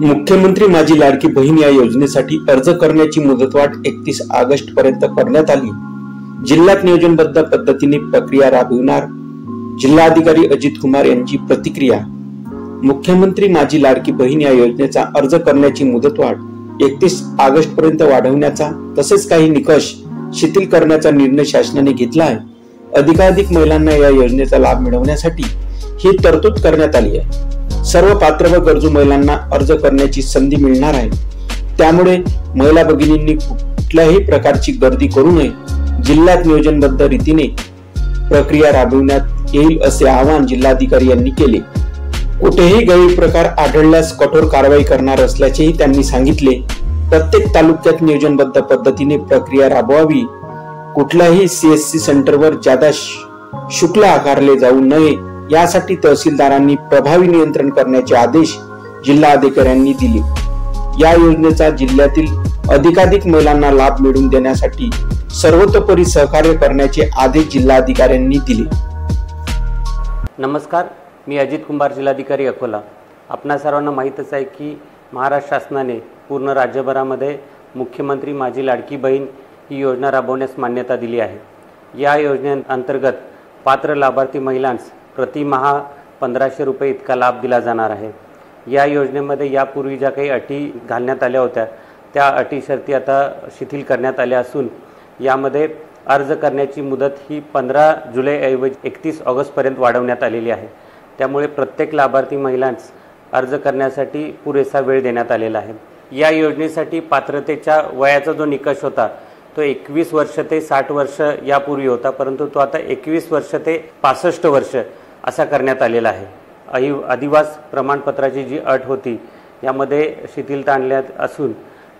मुख्यमंत्री माझी लाडकी बहीण या योजनेसाठी अर्ज करण्याची मुदतवाढ 31 ऑगस्ट पर्यंत करण्यात आली। जिल्ह्यात नियोजनबद्ध पद्धतीने प्रक्रिया राबविणार जिल्हाधिकारी अजित कुमार यांची प्रतिक्रिया। मुख्यमंत्री माझी लाडकी बहीण या योजनेचा अर्ज करण्याची मुदतवाढ 31 ऑगस्ट पर्यंत वाढवण्याचा तसेच काही निकष शिथिल करण्याचा निर्णय शासनाने घेतला आहे। अधिकाधिक महिलांना या योजनेचा लाभ मिळवण्यासाठी ही तरतूद करण्यात आली आहे। सर्व पात्र व गरजू महिलांना अर्ज करण्याची संधी मिळणार आहे। त्यामुळे महिला भगिनींनी कुठल्याही प्रकारची गर्दी करू नये। जिल्ह्यात नियोजनबद्ध रीतीने प्रक्रिया राबविण्यात येईल असे आवाहन जिल्हाधिकारी यांनी केले। कुठेही गैरप्रकार आढळल्यास कठोर कारवाई करणार असल्याचेही त्यांनी सांगितले। प्रत्येक तालुक्यात नियोजनबद्ध पद्धतीने प्रक्रिया राबवावी। कुठल्याही सीएससी सेंटरवर जादा शुल्क आकारले जाऊ नये यासाठी तहसीलदारांनी प्रभावी नियंत्रण करण्याचे आदेश जिल्हाधिकाऱ्यांनी दिले। या योजनेचा जिल्ह्यातील अधिकाधिक महिलांना लाभ मिळवून देण्यासाठी सर्वतोपरी सहकार्य करण्याचे आदेश जिल्हाधिकाऱ्यांनी दिले। नमस्कार, मी अजित कुमार, जिल्हाधिकारी अकोला। आपणा सर्वांना माहीतच आहे की महाराष्ट्र शासनाने पूर्ण राज्यभरामध्ये मुख्यमंत्री माझी लाडकी बहीण ही योजना राबवण्यास मान्यता दिली आहे। या योजनेअंतर्गत पात्र लाभार्थी महिलांस प्रतिमाह 1500 रुपये इतका लाभ दिला जाणार आहे। या योजनेमध्ये यापूर्वी ज्या काही अटी घालण्यात आल्या होत्या त्या अटी शर्ती आता शिथिल करण्यात आल्या असून यामध्ये अर्ज करण्याची मुदत ही 15 जुलैऐवजी 31 ऑगस्टपर्यंत वाढवण्यात आलेली आहे। त्यामुळे प्रत्येक लाभार्थी महिलांस अर्ज करण्यासाठी पुरेसा वेळ देण्यात आलेला आहे। या योजनेसाठी पात्रतेच्या वयाचा जो निकष होता तो 21 वर्ष ते 60 वर्ष यापूर्वी होता, परंतु तो आता 21 वर्ष ते 65 वर्ष असा करण्यात आलेला आहे। अधिवास प्रमाणपत्राची जी अट होती यामध्ये शिथिलता आणण्यात असून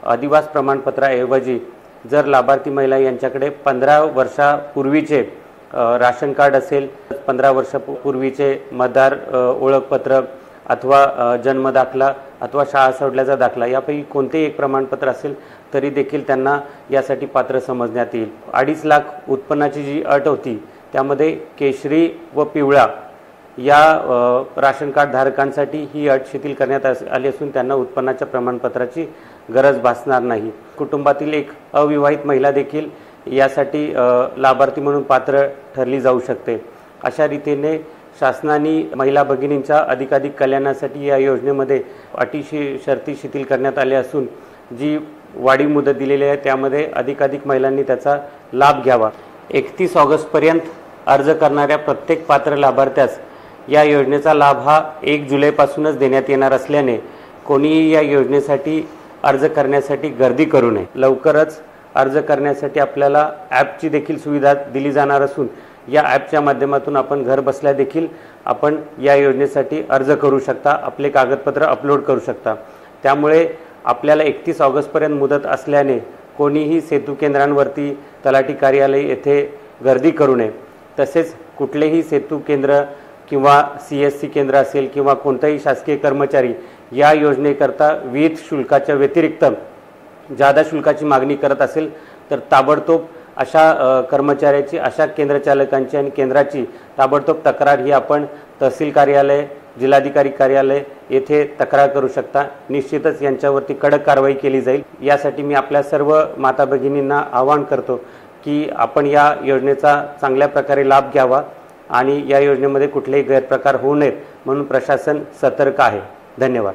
अधिवास प्रमाणपत्राऐवजी जर लाभार्थी महिला यांच्याकडे 15 वर्षापूर्वीचे राशन कार्ड असेल, 15 वर्षापूर्वीचे मतदार ओळखपत्र अथवा जन्म दाखला अथवा शाळा सोडल्याचा दाखला यापैकी कोणतेही एक प्रमाणपत्र असेल तरी देखील त्यांना यासाठी पात्र समजण्यात येईल। 2.5 लाख उत्पन्नाची जी अट होती त्यामध्ये केशरी व पिवळा या राशन कार्ड धारकांसाठी ही अट शिथिल करण्यात आली असून त्यांना उत्पन्नाच्या प्रमाणपत्राची गरज भासणार नाही। कुटुंबातील एक अविवाहित महिला देखील यासाठी लाभार्थी म्हणून पात्र ठरली जाऊ शकते। अशा रीतीने शासनाने महिला भगिनींच्या अधिकाधिक कल्याणासाठी या योजनेमध्ये अटी शर्ती शिथिल करण्यात आल्या असून जी वाढीव मुदत दिलेली आहे त्यामध्ये अधिकाधिक महिलांनी त्याचा लाभ घ्यावा। 31 ऑगस्टपर्यंत अर्ज करणाऱ्या प्रत्येक पात्र लाभार्थ्यास या योजनेचा लाभ हा 1 जुलैपासूनच देण्यात येणार असल्याने कोणीही या योजनेसाठी अर्ज करण्यासाठी गर्दी करू नये। लवकरच अर्ज करण्यासाठी आपल्याला ॲपची देखील सुविधा दिली जाणार असून या ॲपच्या माध्यमातून आपण घर बसल्या देखील आपण या योजनेसाठी अर्ज करू शकता, आपले कागदपत्र अपलोड करू शकता। त्यामुळे आपल्याला 31 ऑगस्टपर्यंत मुदत असल्याने कोणीही सेतू केंद्रांवरती तलाठी कार्यालय येथे गर्दी करू नये। तसेच कुठलेही सेतू केंद्र किंवा सीएससी केंद्र असेल किंवा कोणताही शासकीय कर्मचारी या योजनेकरता विहित शुल्काच्या व्यतिरिक्त जादा शुल्काची मागणी करत असेल तर ताबडतोब अशा कर्मचाऱ्याची, अशा केंद्रचालकांची आणि केंद्राची ताबडतोब तक्रार ही आपण तहसील कार्यालय, जिल्हाधिकारी कार्यालय येथे तक्रार करू शकता। निश्चितच यांच्यावरती कडक कारवाई केली जाईल। यासाठी मी आपल्या सर्व माता भगिनींना आवाहन करतो की आपण या योजनेचा चांगल्या प्रकारे लाभ घ्यावा आणि या योजनेमध्ये कुठलेही गैरप्रकार होऊ नयेत म्हणून प्रशासन सतर्क आहे। धन्यवाद।